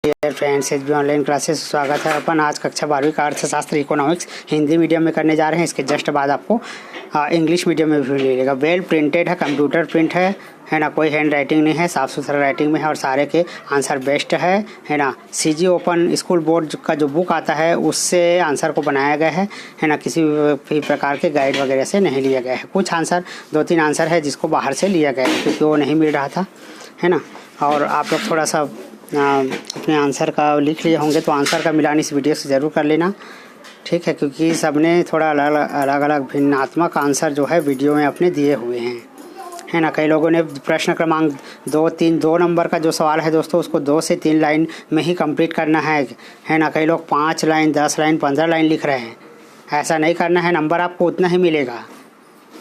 Dear friends, HB online classes स्वागत है। अपन आज कक्षा 12वीं का अर्थशास्त्र इकोनॉमिक्स हिंदी मीडियम में करने जा रहे हैं। इसके जस्ट बाद आपको इंग्लिश मीडियम में भी मिलेगा। वेल प्रिंटेड है, कंप्यूटर प्रिंट है ना, कोई हैंड राइटिंग नहीं है, साफ़ सुथरा राइटिंग में है और सारे के आंसर बेस्ट है ना। सीजी ओपन स्कूल बोर्ड का जो बुक आता है उससे आंसर को बनाया गया है ना। किसी भी प्रकार के गाइड वगैरह से नहीं लिया गया है। कुछ आंसर 2-3 आंसर है जिसको बाहर से लिया गया है क्योंकि वो नहीं मिल रहा था, है ना। और आप लोग थोड़ा सा अपने आंसर का लिख लिए होंगे तो आंसर का मिलान इस वीडियो से ज़रूर कर लेना, ठीक है, क्योंकि सबने थोड़ा अलग अलग भिन्नात्मक आंसर जो है वीडियो में अपने दिए हुए हैं, है ना। कई लोगों ने प्रश्न क्रमांक 2 नंबर का जो सवाल है दोस्तों उसको 2 से 3 लाइन में ही कंप्लीट करना है ना। कई लोग 5 लाइन, 10 लाइन, 15 लाइन लिख रहे हैं। ऐसा नहीं करना है, नंबर आपको उतना ही मिलेगा,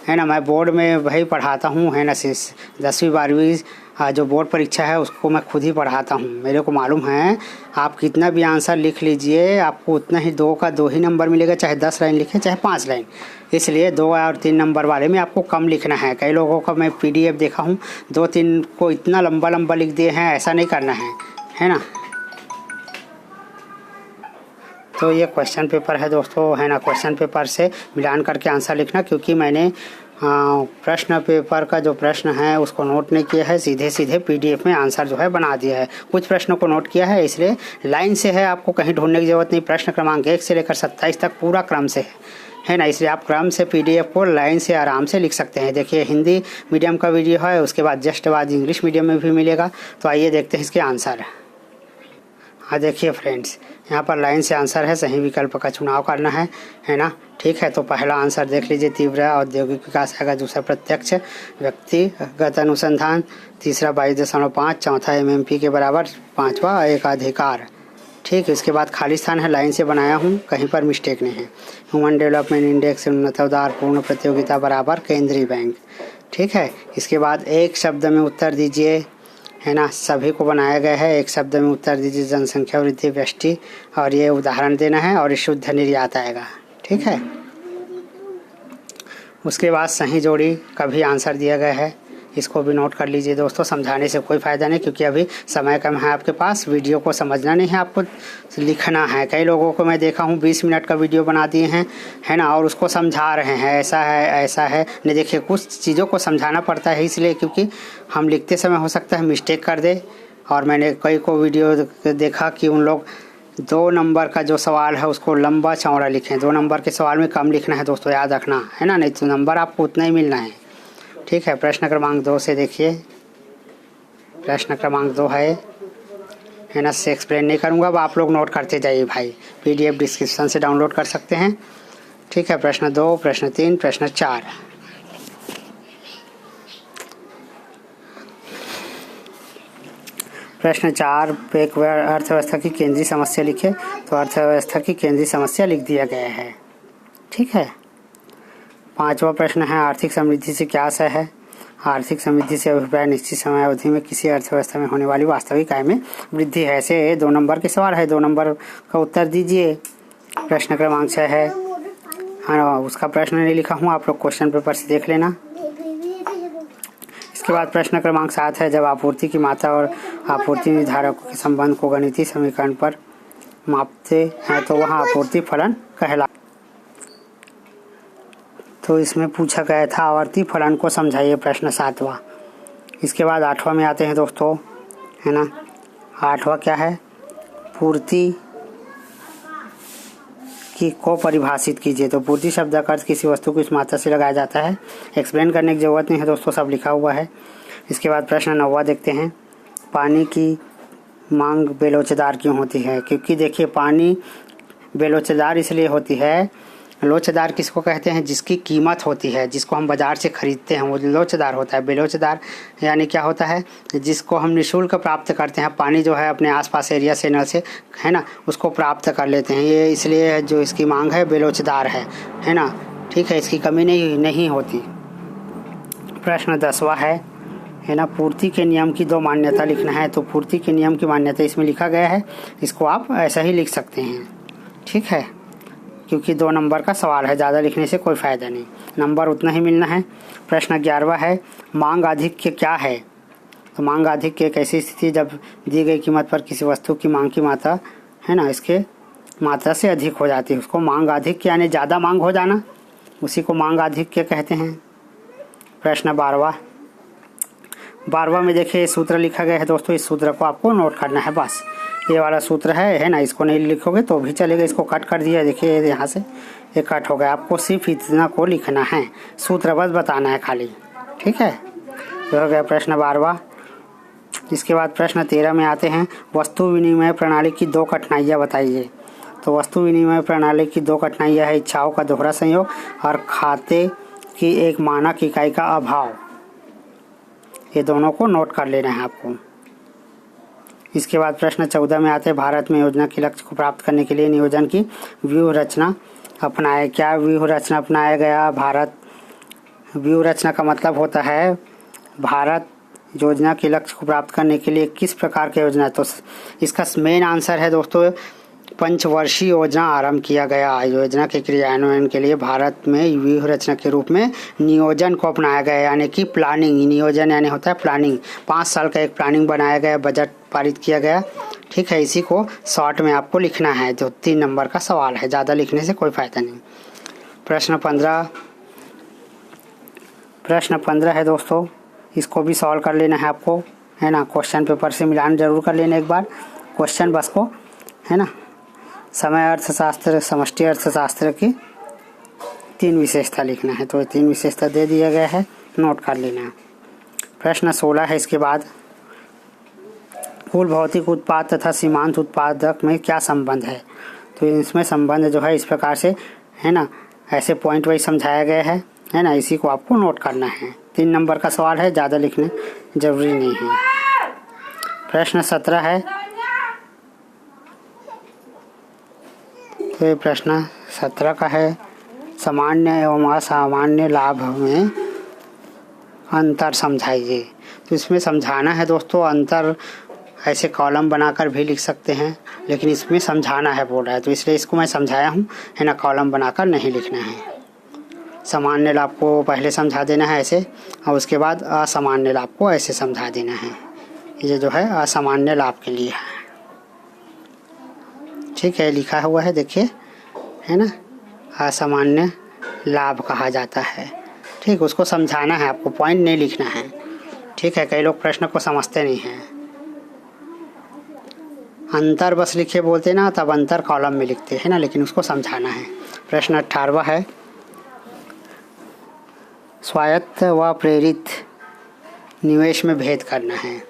है ना। मैं बोर्ड में वही पढ़ाता हूँ, है ना। 10वीं 12वीं जो बोर्ड परीक्षा है उसको मैं खुद ही पढ़ाता हूँ। मेरे को मालूम है आप कितना भी आंसर लिख लीजिए आपको उतना ही 2 का 2 ही नंबर मिलेगा, चाहे 10 लाइन लिखें चाहे 5 लाइन। इसलिए 2 और 3 नंबर वाले में आपको कम लिखना है। कई लोगों का मैं PDF देखा हूँ 2-3 को इतना लंबा लिख दिए हैं। ऐसा नहीं करना है ना। तो ये क्वेश्चन पेपर है दोस्तों, है ना। क्वेश्चन पेपर से मिलान करके आंसर लिखना, क्योंकि मैंने प्रश्न पेपर का जो प्रश्न है उसको नोट नहीं किया है, सीधे PDF में आंसर जो है बना दिया है। कुछ प्रश्नों को नोट किया है, इसलिए लाइन से है, आपको कहीं ढूंढने की ज़रूरत नहीं। प्रश्न क्रमांक 1 से लेकर 27 तक पूरा क्रम से है ना। इसलिए आप क्रम से PDF को लाइन से आराम से लिख सकते हैं। देखिए हिंदी मीडियम का वीडियो है, उसके बाद जस्ट बाद इंग्लिश मीडियम में भी मिलेगा। तो आइए देखते हैं इसके आंसर। हाँ देखिए फ्रेंड्स, यहाँ पर लाइन से आंसर है, सही विकल्प का चुनाव करना है ना। ठीक है, तो पहला आंसर देख लीजिए, तीव्र औद्योगिक विकास आएगा। दूसरा प्रत्यक्ष व्यक्तिगत अनुसंधान, तीसरा 22.5, चौथा MMP के बराबर, पांचवा एकाधिकार। ठीक है, इसके बाद खाली स्थान है, लाइन से बनाया हूँ, कहीं पर मिस्टेक नहीं है। ह्यूमन डेवलपमेंट इंडेक्स, उन्नतोदार पूर्ण प्रतियोगिता बराबर केंद्रीय बैंक। ठीक है, इसके बाद एक शब्द में उत्तर दीजिए, है ना। सभी को बनाया गया है, एक शब्द में उत्तर दीजिए। जनसंख्या वृद्धि व्यष्टि, और ये उदाहरण देना है और शुद्ध निर्यात आएगा। ठीक है, उसके बाद सही जोड़ी का भी आंसर दिया गया है, इसको भी नोट कर लीजिए दोस्तों। समझाने से कोई फ़ायदा नहीं, क्योंकि अभी समय कम है आपके पास। वीडियो को समझना नहीं है, आपको लिखना है। कई लोगों को मैं देखा हूँ 20 मिनट का वीडियो बना दिए हैं, है ना, और उसको समझा रहे हैं ऐसा है नहीं। देखिए कुछ चीज़ों को समझाना पड़ता है इसलिए क्योंकि हम लिखते समय हो सकता है मिस्टेक कर दे। और मैंने कई को वीडियो देखा कि उन लोग 2 नंबर का जो सवाल है उसको लंबा चौड़ा लिखें। 2 नंबर के सवाल में कम लिखना है दोस्तों, याद रखना, है ना, नहीं तो नंबर आपको उतना ही मिलना है। ठीक है, प्रश्न क्रमांक 2 से देखिए। प्रश्न क्रमांक 2 है ना, से एक्सप्लेन नहीं करूँगा, अब आप लोग नोट करते जाइए भाई। PDF डिस्क्रिप्शन से डाउनलोड कर सकते हैं। ठीक है, प्रश्न 2, प्रश्न 3, प्रश्न 4। प्रश्न 4 पे अर्थव्यवस्था की केंद्रीय समस्या लिखे, तो अर्थव्यवस्था की केंद्रीय समस्या लिख दिया गया है। ठीक है, 5वां प्रश्न है आर्थिक समृद्धि से क्या आशय है। आर्थिक समृद्धि से अभिप्राय निश्चित समय अवधि में किसी अर्थव्यवस्था में होने वाली वास्तविक आय में वृद्धि है। ऐसे 2 नंबर के सवाल है, 2 नंबर का उत्तर दीजिए। प्रश्न क्रमांक 6 है, हाँ उसका प्रश्न नहीं लिखा हूँ, आप लोग क्वेश्चन पेपर से देख लेना। इसके बाद प्रश्न क्रमांक 7 है, जब आपूर्ति की मात्रा और आपूर्ति निर्धारकों के संबंध को गणितीय समीकरण पर मापते हैं तो वहाँ आपूर्ति फलन कहलाता। तो इसमें पूछा गया था आवर्ती फलन को समझाइए, प्रश्न 7वां। इसके बाद 8वां में आते हैं दोस्तों, है ना। 8वां क्या है, पूर्ति की को परिभाषित कीजिए। तो पूर्ति शब्द का अर्थ किसी वस्तु को इस मात्रा से लगाया जाता है। एक्सप्लेन करने की ज़रूरत नहीं है दोस्तों, सब लिखा हुआ है। इसके बाद प्रश्न 9वां देखते हैं, पानी की मांग बेलोचेदार क्यों होती है। क्योंकि देखिए पानी बेलोचेदार इसलिए होती है, लोचदार किसको कहते हैं, जिसकी कीमत होती है, जिसको हम बाज़ार से ख़रीदते हैं वो लोचदार होता है। बेलोचदार यानी क्या होता है, जिसको हम निःशुल्क प्राप्त करते हैं। पानी जो है अपने आसपास एरिया से नल से, है ना, उसको प्राप्त कर लेते हैं। ये इसलिए जो इसकी मांग है बेलोचदार है ना। ठीक है, इसकी कमी नहीं होती। प्रश्न 10वां है ना, पूर्ति के नियम की 2 मान्यता लिखना है। तो पूर्ति के नियम की मान्यता इसमें लिखा गया है, इसको आप ऐसा ही लिख सकते हैं। ठीक है, क्योंकि 2 नंबर का सवाल है, ज़्यादा लिखने से कोई फ़ायदा नहीं, नंबर उतना ही मिलना है। प्रश्न 11वां है, मांग आधिक्य क्या है। तो मांग अधिक एक ऐसी स्थिति जब दी गई कीमत पर किसी वस्तु की मांग की मात्रा है ना इसके मात्रा से अधिक हो जाती है, उसको मांग अधिक यानी ज़्यादा मांग हो जाना, उसी को मांग अधिक कहते हैं। प्रश्न 12वां में देखिए सूत्र लिखा गया है दोस्तों, इस सूत्र को आपको नोट करना है बस। ये वाला सूत्र है ना, इसको नहीं लिखोगे तो भी चलेगा, इसको कट कर दिया देखिए यहाँ से ये कट हो गया, आपको सिर्फ इतना को लिखना है, सूत्र बस बताना है खाली, ठीक है। तो हो गया प्रश्न 12वां। इसके बाद प्रश्न 13 में आते हैं, वस्तु विनिमय प्रणाली की 2 कठिनाइयाँ बताइए। तो वस्तु विनिमय प्रणाली की 2 कठिनाइयाँ है इच्छाओं का दोहरा संयोग और खाते की एक मानक इकाई का अभाव। ये दोनों को नोट कर लेना है आपको। इसके बाद प्रश्न 14 में आते हैं, भारत में योजना के लक्ष्य को प्राप्त करने के लिए नियोजन की व्यूह रचना अपनाए। क्या व्यूह रचना अपनाया गया? भारत व्यूह रचना का मतलब होता है भारत योजना के लक्ष्य को प्राप्त करने के लिए किस प्रकार की योजना। तो इसका मेन आंसर है दोस्तों, पंचवर्षीय योजना आरंभ किया गया। योजना के क्रियान्वयन के लिए भारत में व्यूह रचना के रूप में नियोजन को अपनाया गया, यानी कि प्लानिंग। नियोजन यानी होता है प्लानिंग, 5 साल का एक प्लानिंग बनाया गया, बजट पारित किया गया, ठीक है। इसी को शॉर्ट में आपको लिखना है, जो 3 नंबर का सवाल है, ज़्यादा लिखने से कोई फायदा नहीं। प्रश्न 15 है दोस्तों, इसको भी सॉल्व कर लेना है आपको, है ना। क्वेश्चन पेपर से मिलान जरूर कर लेना एक बार क्वेश्चन बस को, है ना। समय अर्थशास्त्र समष्टि अर्थशास्त्र की 3 विशेषता लिखना है, तो 3 विशेषता दे दिया गया है, नोट कर लेना है। प्रश्न 16 है, इसके बाद कुल भौतिक उत्पाद तथा सीमांत उत्पादक में क्या संबंध है। तो इसमें संबंध जो है इस प्रकार से, है ना, ऐसे पॉइंट वाइज समझाया गया है ना। इसी को आपको नोट करना है, 3 नंबर का सवाल है, ज़्यादा लिखने जरूरी नहीं है। प्रश्न 17 है, तो प्रश्न 17 का है, सामान्य एवं असामान्य लाभ में अंतर समझाइए। तो इसमें समझाना है दोस्तों, अंतर ऐसे कॉलम बनाकर भी लिख सकते हैं, लेकिन इसमें समझाना है बोल रहा है, तो इसलिए इसको मैं समझाया हूँ, है ना। कॉलम बनाकर नहीं लिखना है। सामान्य लाभ को पहले समझा देना है ऐसे, और उसके बाद असामान्य लाभ को ऐसे समझा देना है। ये जो है असामान्य लाभ के लिए है, ठीक है, लिखा हुआ है देखिए, है ना। असामान्य लाभ कहा जाता है, ठीक, उसको समझाना है आपको, पॉइंट नहीं लिखना है, ठीक है। कई लोग प्रश्न को समझते नहीं हैं, अंतर बस लिखे बोलते ना, तब अंतर कॉलम में लिखते हैं ना, लेकिन उसको समझाना है। प्रश्न 18वां है, स्वायत्त व प्रेरित निवेश में भेद करना है।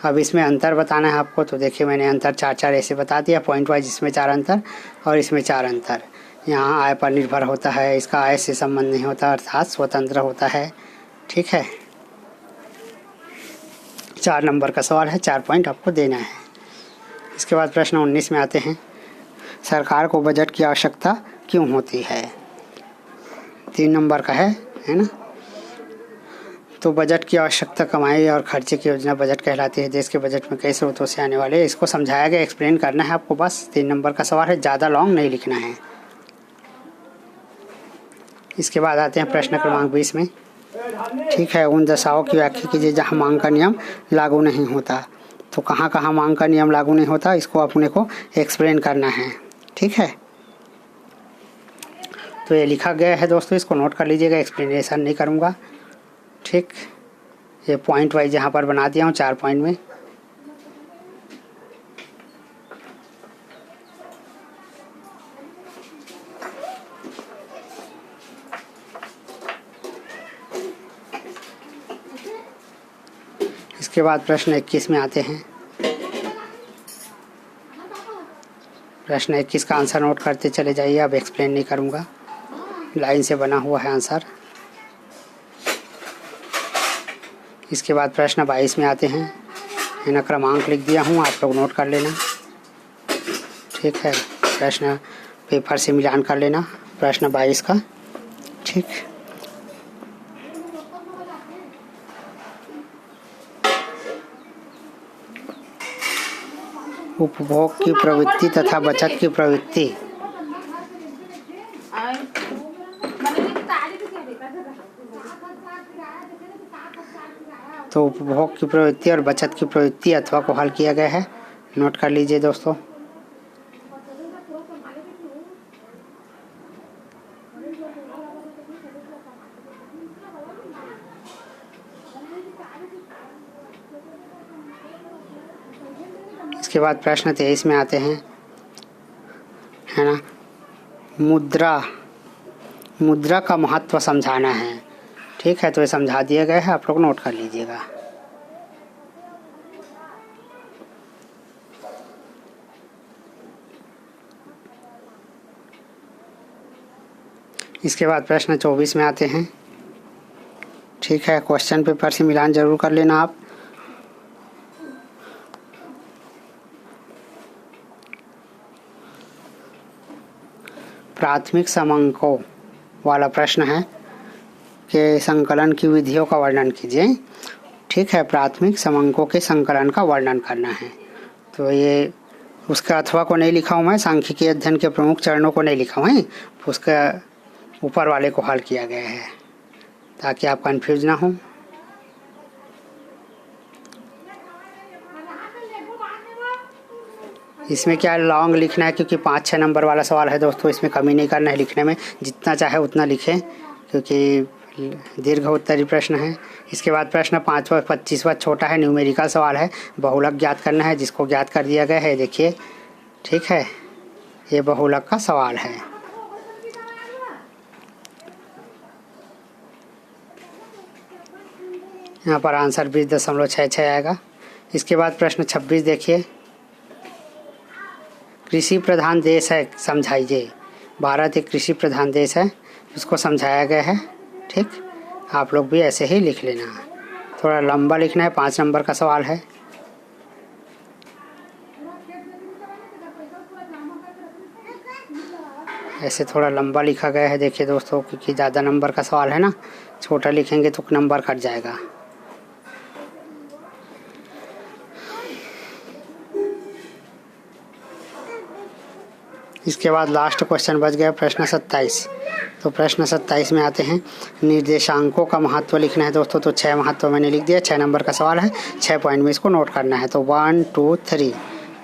अब इसमें अंतर बताना है आपको, तो देखिए मैंने अंतर 4 ऐसे बता दिया पॉइंट वाइज, इसमें 4 अंतर और इसमें 4 अंतर। यहाँ आय पर निर्भर होता है, इसका आय से संबंध नहीं होता, अर्थात स्वतंत्र होता है, ठीक है। 4 नंबर का सवाल है, 4 पॉइंट आपको देना है। इसके बाद प्रश्न 19 में आते हैं, सरकार को बजट की आवश्यकता क्यों होती है। 3 नंबर का है ना। तो बजट की आवश्यकता कमाई और खर्चे की योजना बजट कहलाती है। देश के बजट में कई स्रोतों से आने वाले, इसको समझाया गया, एक्सप्लेन करना है आपको बस। 3 नंबर का सवाल है, ज़्यादा लॉन्ग नहीं लिखना है। इसके बाद आते हैं प्रश्न क्रमांक 20 में, ठीक है। उन दशाओं की व्याख्या कीजिए जहाँ मांग का नियम लागू नहीं होता। तो कहाँ कहाँ मांग का नियम लागू नहीं होता, इसको अपने को एक्सप्लेन करना है, ठीक है। तो ये लिखा गया है दोस्तों, इसको नोट कर लीजिएगा, एक्सप्लेनेशन नहीं करूँगा, ठीक। ये पॉइंट वाइज यहाँ पर बना दिया हूँ 4 पॉइंट में। इसके बाद प्रश्न 21 में आते हैं। प्रश्न 21 का आंसर नोट करते चले जाइए, अब एक्सप्लेन नहीं करूँगा, लाइन से बना हुआ है आंसर। इसके बाद प्रश्न 22 में आते हैं, है ना। क्रमांक लिख दिया हूँ, आप लोग नोट कर लेना, ठीक है। प्रश्न पेपर से मिलान कर लेना प्रश्न 22 का, ठीक। उपभोग की प्रवृत्ति तथा बचत की प्रवृत्ति। तो उपभोग की प्रवृत्ति और बचत की प्रवृत्ति अथवा को हल किया गया है, नोट कर लीजिए दोस्तों। इसके बाद प्रश्न 23 में आते हैं, है ना, मुद्रा का महत्व समझाना है। ठीक है, तो ये समझा दिया गया है, आप लोग नोट कर लीजिएगा। इसके बाद प्रश्न 24 में आते हैं। ठीक है, क्वेश्चन पेपर से मिलान जरूर कर लेना आप। प्राथमिक समंकों वाला प्रश्न है कि संकलन की विधियों का वर्णन कीजिए। ठीक है, प्राथमिक समंकों के संकलन का वर्णन करना है। तो ये उसका अथवा को नहीं लिखा हूँ मैं, सांख्यिकी अध्ययन के प्रमुख चरणों को नहीं लिखा हूँ, उसका ऊपर वाले को हल किया गया है ताकि आप कंफ्यूज ना हो। इसमें क्या लॉन्ग लिखना है, क्योंकि 5-6 नंबर वाला सवाल है दोस्तों, इसमें कमी नहीं करना है लिखने में, जितना चाहे उतना लिखें क्योंकि दीर्घ उत्तरीय प्रश्न है। इसके बाद प्रश्न 5वां 25वां छोटा है, न्यूमेरिकल सवाल है, बहुलक ज्ञात करना है, जिसको ज्ञात कर दिया गया है, देखिए। ठीक है, ये बहुलक का सवाल है। यहाँ पर आंसर 20.66 आएगा। इसके बाद प्रश्न 26 देखिए, कृषि प्रधान देश है, समझाइए। भारत एक कृषि प्रधान देश है, उसको समझाया गया है। ठीक, आप लोग भी ऐसे ही लिख लेना, थोड़ा लंबा लिखना है, 5 नंबर का सवाल है। ऐसे थोड़ा लंबा लिखा गया है, देखिए दोस्तों, क्योंकि ज़्यादा नंबर का सवाल है ना, छोटा लिखेंगे तो नंबर कट जाएगा। इसके बाद लास्ट क्वेश्चन बच गया प्रश्न 27। तो प्रश्न 27 में आते हैं, निर्देशांकों का महत्व लिखना है दोस्तों। तो 6 महत्व मैंने लिख दिया, 6 नंबर का सवाल है, 6 पॉइंट में इसको नोट करना है। तो 1 2 3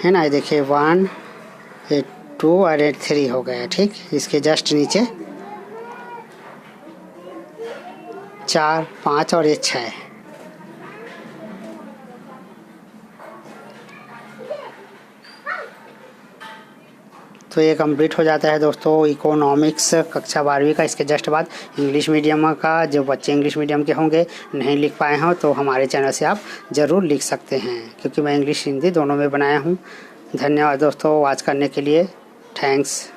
है ना, ये देखिए 1 2 और 3 हो गया। ठीक, इसके जस्ट नीचे 4 5 और ये 6। तो ये कंप्लीट हो जाता है दोस्तों इकोनॉमिक्स कक्षा 12वीं का। इसके जस्ट बाद इंग्लिश मीडियम का, जो बच्चे इंग्लिश मीडियम के होंगे नहीं लिख पाए हों तो हमारे चैनल से आप ज़रूर लिख सकते हैं, क्योंकि मैं इंग्लिश हिंदी दोनों में बनाया हूँ। धन्यवाद दोस्तों वॉच करने के लिए, थैंक्स।